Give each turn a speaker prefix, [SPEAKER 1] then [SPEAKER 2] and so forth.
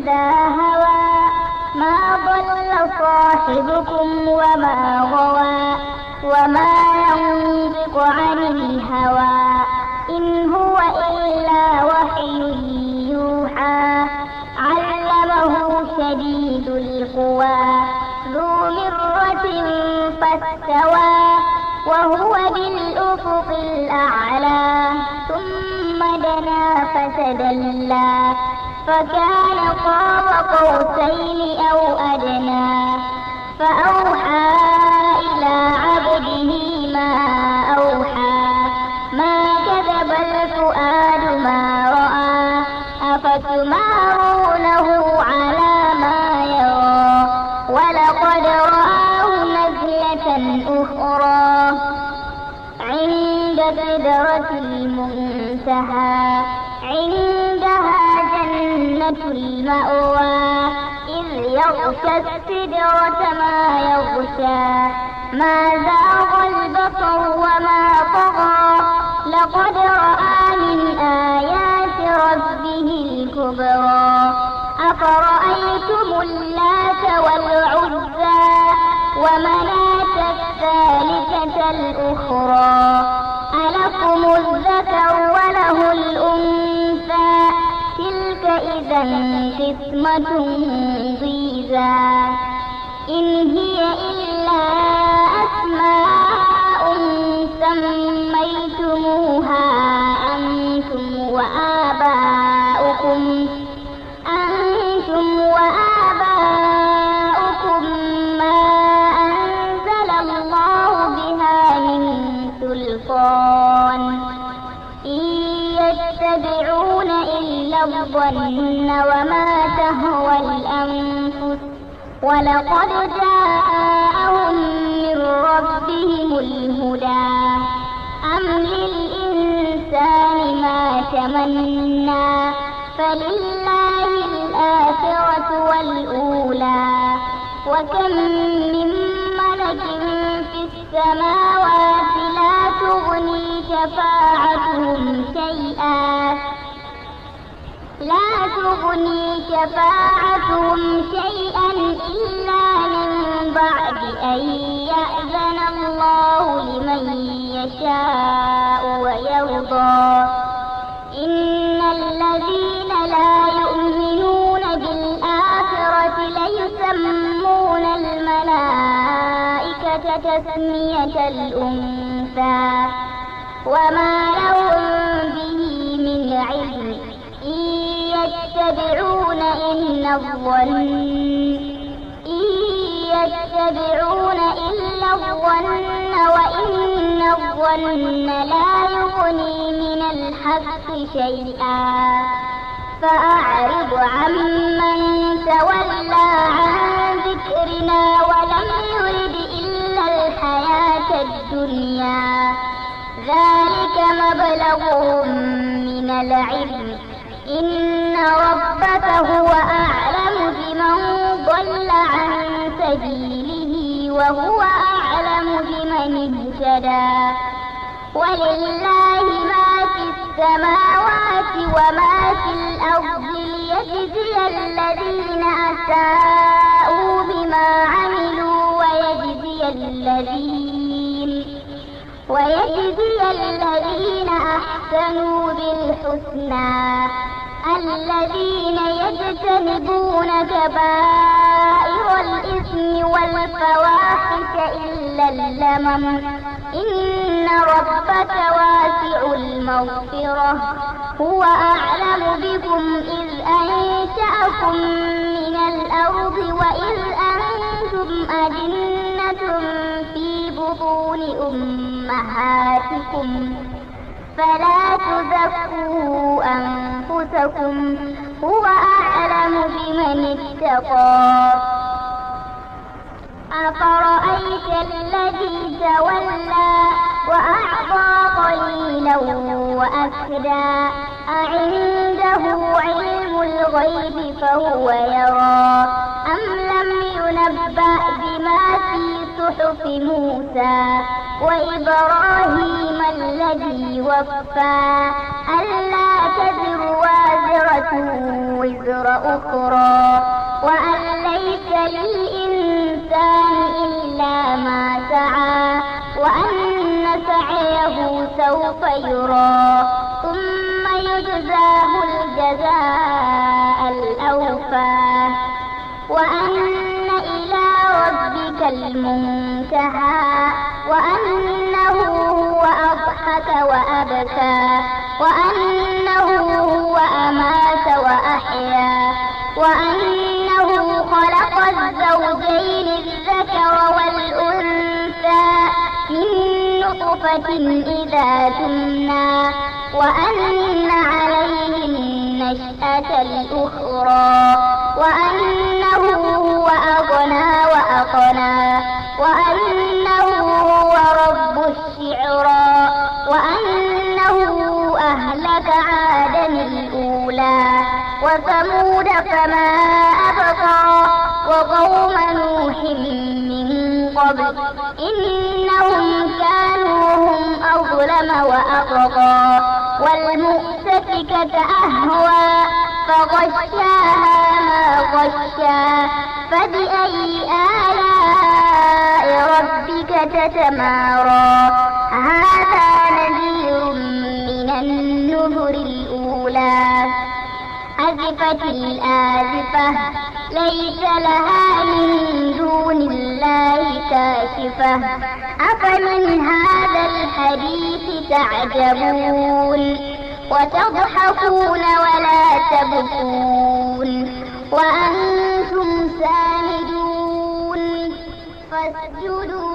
[SPEAKER 1] إذا هوى ما ضل صاحبكم وما غوى وما ينطق عن الهوى إن هو إلا وحي يوحى علمه شديد القوى ذو مرة فاستوى وهو بالأفق الأعلى ثم دنا فتدلى فكان قاب قوسين أو أدنى فأوحى إلى عبده ما أوحى ما كذب الفؤاد ما رأى أفتمارونه على ما يرى ولقد رآه نزلة أخرى عند سدرة المنتهى عندها جنة المأوى إذ يغشى السدرة ما يغشى ما زاغ البصر وما طغى لقد رأى من آيات ربه الكبرى أفرأيتم اللات والعزى ومناة الثالثة الأخرى ألكم الذكر وله الأنثى تلك إذا قسمة ضيزى إن هي إلا أسماء سميتموها أنتم وآباؤكم ما أنزل الله بها من سلطان إن يتبعون إلا الظن وما تهوى الأنفس ولقد جاءهم من ربهم الهدى أم للإنسان ما تمنى فلله الآخرة والأولى وكم من ملك في السماوات لا تغني شفاعتهم شيئا إلا من بعد أن يأذن الله لمن يشاء ويرضى إن الذين لا يؤمنون بالآخرة ليسمون الملائكة تسمية الأنثى وما لهم به من علم إن يتبعون إلا الظن وإن الظن لا يغني من الحق شيئا فأعرض عمن تولى عن ذكرنا ولم يرد إلا الحياة الدنيا ذلك مبلغهم من العلم إن ربك هو أعلم بمن ضل عن سبيله وهو أعلم بمن اهتدى ولله ما في السماوات وما في الأرض ليجزي الذين أساءوا بما عملوا ويجزي الذين أحسنوا بالحسنى الذين يجتنبون كبائر الإثم والفواحش إلا اللمم إن ربك واسع المغفرة هو أعلم بكم إذ أنشأكم من الأرض وإذ أنتم أجنة في بطون أمهاتكم فلا تزكوا أنفسكم هو أعلم بمن اتقى أفرأيت الذي تولى وأعطى قليلا وأكدى أعنده علم الغيب فهو يرى أم لم ينبأ بما في صحف موسى وإبراهيم الذي وفى ألا تزر وازرة وازرة وزر أخرى وأن ليس للإنسان إلا ما سعى وأن سعيه سوف يرى ثم يجزاه الجزاء الأوفى وأن إلى ربك المنتهى وأنه هو أضحك وأبكى وأنه هو أمات وأحيا وأنه خلق الزوجين الذكر والأنثى من نطفة إذا تمنى وأن عليه النشأة الأخرى وأنه هو أغنى وأقنى وأنه هو رب الشعرى وأنه أهلك عادا الأولى وثمود فما أبقى وقوم نوح من قبل إنهم كانوا هم أظلم وأطغى والمؤتفكة أهوى فغشاها ما غشا فبأي آلاء ربك تتمارى هذا نذير من النذر الأولى أزفت الآزفة ليس لها من دون الله كاشفة أفمن هذا الحديث تعجبون وتضحكون ولا تبكون وأنتم سامدون فاسجدوا